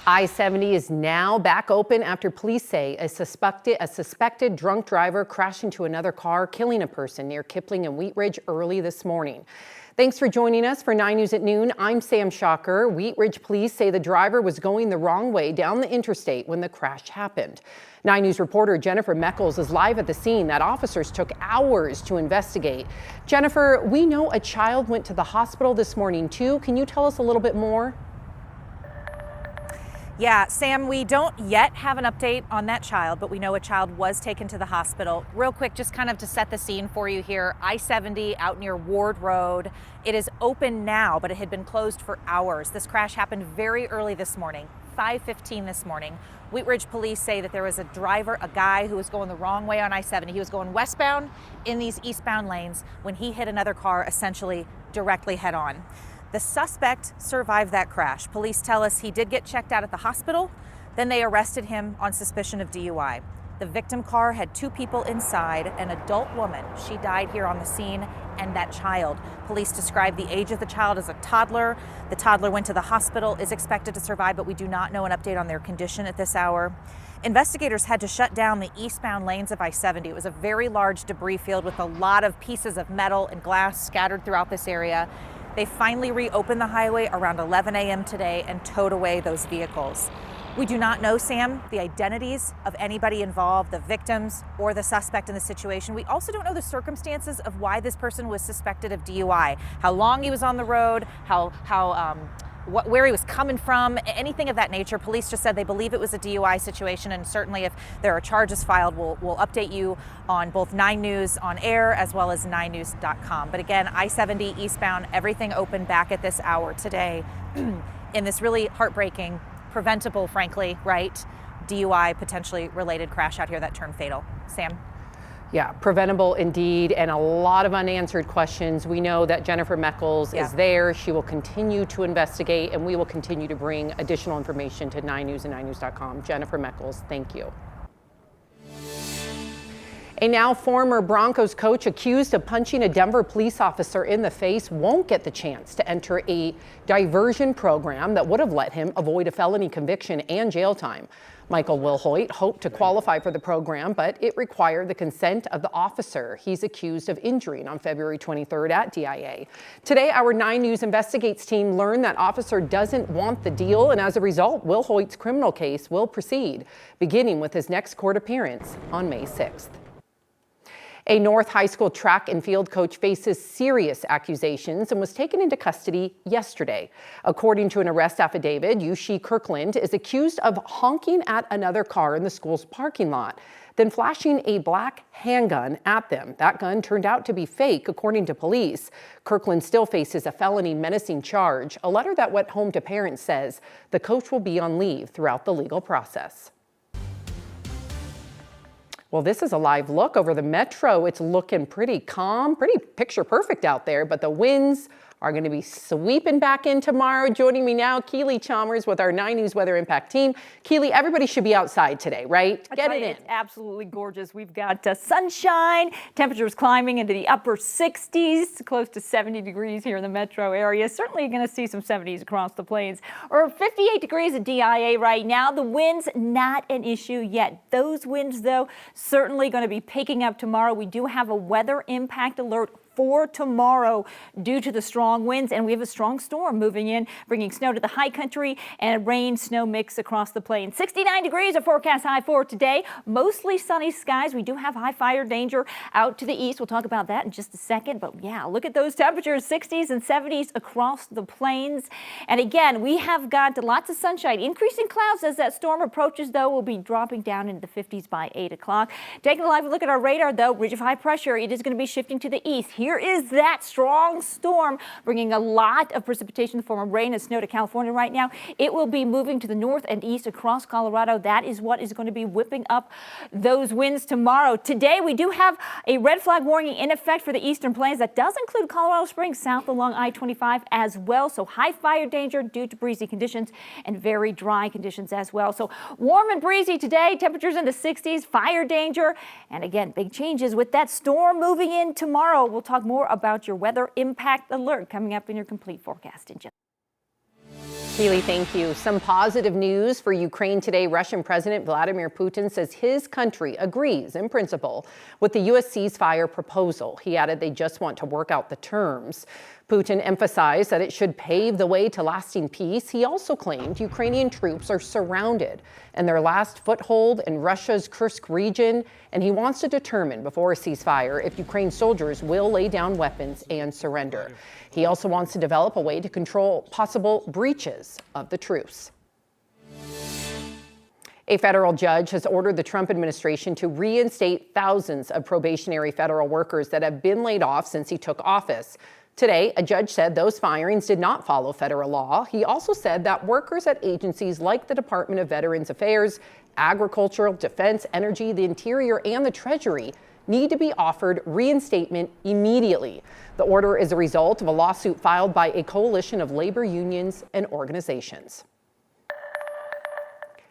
I-70 is now back open after police say a suspected drunk driver crashed into another car, killing a person near Kipling and Wheat Ridge early this morning. Thanks for joining us for 9 News at Noon. I'm Sam Shocker. Wheat Ridge police say the driver was going the wrong way down the interstate when the crash happened. 9 News reporter Jennifer Meckles is live at the scene that officers took hours to investigate. Jennifer, we know a child went to the hospital this morning too. Can you tell us a little bit more? Yeah, Sam, we don't yet have an update on that child, but we know a child was taken to the hospital. Real quick, just kind of to set the scene for you here, I-70 out near Ward Road. It is open now, but it had been closed for hours. This crash happened very early this morning, 5:15 this morning. Wheat Ridge police say that there was a driver, a guy who was going the wrong way on I-70. He was going westbound in these eastbound lanes when he hit another car, essentially directly head on. The suspect survived that crash. Police tell us he did get checked out at the hospital. Then they arrested him on suspicion of DUI. The victim car had 2 people inside, an adult woman. She died here on the scene, and that child. Police described the age of the child as a toddler. The toddler went to the hospital, is expected to survive, but we do not know an update on their condition at this hour. Investigators had to shut down the eastbound lanes of I-70. It was a very large debris field with a lot of pieces of metal and glass scattered throughout this area. They finally reopened the highway around 11 a.m. today and towed away those vehicles. We do not know, Sam, the identities of anybody involved, the victims or the suspect in the situation. We also don't know the circumstances of why this person was suspected of DUI, how long he was on the road, where he was coming from, anything of that nature. Police just said they believe it was a DUI situation, and certainly if there are charges filed, we'll update you on both 9 News on air as well as 9news.com. But again, I-70 eastbound, everything open back at this hour today in this really heartbreaking, preventable, frankly, right, DUI potentially related crash out here that turned fatal. Sam? Yeah, preventable indeed, and a lot of unanswered questions. We know that Jennifer Meckles is there. She will continue to investigate, and we will continue to bring additional information to 9 News and 9news.com. Jennifer Meckles, thank you. A now former Broncos coach accused of punching a Denver police officer in the face won't get the chance to enter a diversion program that would have let him avoid a felony conviction and jail time. Michael Wilhoit hoped to qualify for the program, but it required the consent of the officer he's accused of injuring on February 23rd at DIA. Today, our 9 News Investigates team learned that officer doesn't want the deal, and as a result, Wilhoit's criminal case will proceed, beginning with his next court appearance on May 6th. A North High School track and field coach faces serious accusations and was taken into custody yesterday. According to an arrest affidavit, Yushi Kirkland is accused of honking at another car in the school's parking lot, then flashing a black handgun at them. That gun turned out to be fake, according to police. Kirkland still faces a felony menacing charge. A letter that went home to parents says the coach will be on leave throughout the legal process. Well, this is a live look over the metro. It's looking pretty calm, pretty picture perfect out there, but the winds are going to be sweeping back in tomorrow. Joining me now, Keely Chalmers with our 9 News Weather Impact team. Keely, everybody should be outside today, right? Get it in. It's absolutely gorgeous. We've got sunshine, temperatures climbing into the upper 60s, close to 70 degrees here in the metro area. Certainly going to see some 70s across the plains. Or 58 degrees at DIA right now. The winds, not an issue yet. Those winds, though, certainly going to be picking up tomorrow. We do have a weather impact alert for tomorrow due to the strong winds, and we have a strong storm moving in, bringing snow to the high country and a rain-snow mix across the plains. 69 degrees, a forecast high for today. Mostly sunny skies. We do have high fire danger out to the east. We'll talk about that in just a second, but yeah, look at those temperatures, 60s and 70s across the plains. And again, we have got lots of sunshine. Increasing clouds as that storm approaches, though, will be dropping down into the 50s by 8 o'clock. Taking a live look at our radar, though, ridge of high pressure, it is going to be shifting to the east. Here is that strong storm bringing a lot of precipitation in the form of rain and snow to California right now. It will be moving to the north and east across Colorado. That is what is going to be whipping up those winds tomorrow. Today, we do have a red flag warning in effect for the eastern plains. That does include Colorado Springs south along I-25 as well. So high fire danger due to breezy conditions and very dry conditions as well. So warm and breezy today, temperatures in the 60s, fire danger. And again, big changes with that storm moving in tomorrow. We'll talk more about your weather impact alert coming up in your complete forecast in just Keely, thank you. Some positive news for Ukraine today. Russian President Vladimir Putin says his country agrees in principle with the U.S. ceasefire proposal. He added they just want to work out the terms. Putin emphasized that it should pave the way to lasting peace. He also claimed Ukrainian troops are surrounded and their last foothold in Russia's Kursk region, and he wants to determine before a ceasefire if Ukraine soldiers will lay down weapons and surrender. He also wants to develop a way to control possible breaches of the truce. A federal judge has ordered the Trump administration to reinstate thousands of probationary federal workers that have been laid off since he took office. Today, a judge said those firings did not follow federal law. He also said that workers at agencies like the Department of Veterans Affairs, Agricultural, Defense, Energy, the Interior, and the Treasury need to be offered reinstatement immediately. The order is a result of a lawsuit filed by a coalition of labor unions and organizations.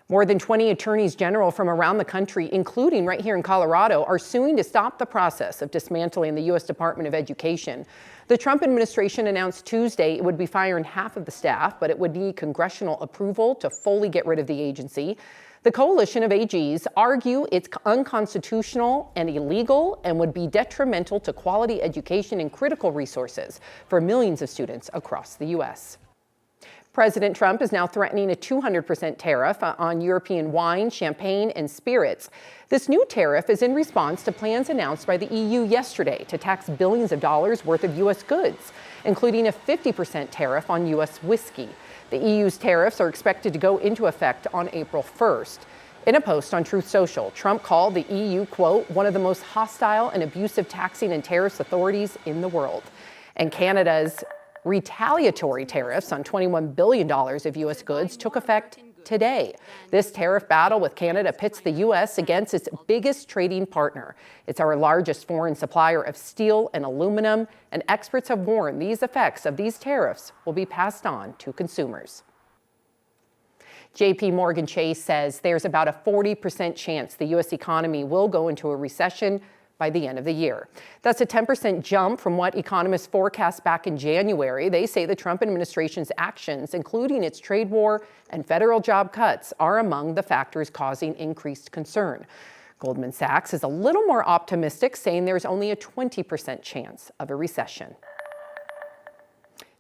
More than 20 attorneys general from around the country, including right here in Colorado, are suing to stop the process of dismantling the U.S. Department of Education. The Trump administration announced Tuesday it would be firing half of the staff, but it would need congressional approval to fully get rid of the agency. The coalition of AGs argue it's unconstitutional and illegal and would be detrimental to quality education and critical resources for millions of students across the U.S. President Trump is now threatening a 200% tariff on European wine, champagne, and spirits. This new tariff is in response to plans announced by the EU yesterday to tax billions of dollars worth of U.S. goods, including a 50% tariff on U.S. whiskey. The EU's tariffs are expected to go into effect on April 1st. In a post on Truth Social, Trump called the EU, quote, one of the most hostile and abusive taxing and tariffs authorities in the world. And Canada's retaliatory tariffs on $21 billion of U.S. goods took effect today. This tariff battle with Canada pits the U.S. against its biggest trading partner. It's our largest foreign supplier of steel and aluminum, and experts have warned these effects of these tariffs will be passed on to consumers. JP Morgan Chase says there's about a 40% chance the U.S. economy will go into a recession by the end of the year. That's a 10% jump from what economists forecast back in January. They say the Trump administration's actions, including its trade war and federal job cuts, are among the factors causing increased concern. Goldman Sachs is a little more optimistic, saying there's only a 20% chance of a recession.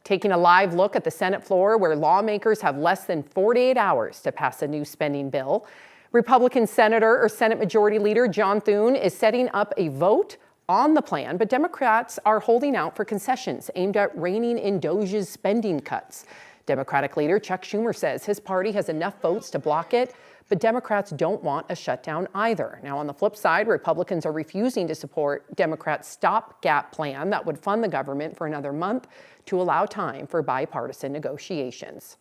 Taking a live look at the Senate floor, where lawmakers have less than 48 hours to pass a new spending bill. Republican Senate Majority Leader John Thune is setting up a vote on the plan, but Democrats are holding out for concessions aimed at reining in DOJ's spending cuts. Democratic leader Chuck Schumer says his party has enough votes to block it, but Democrats don't want a shutdown either. Now, on the flip side, Republicans are refusing to support Democrats' stopgap plan that would fund the government for another month to allow time for bipartisan negotiations.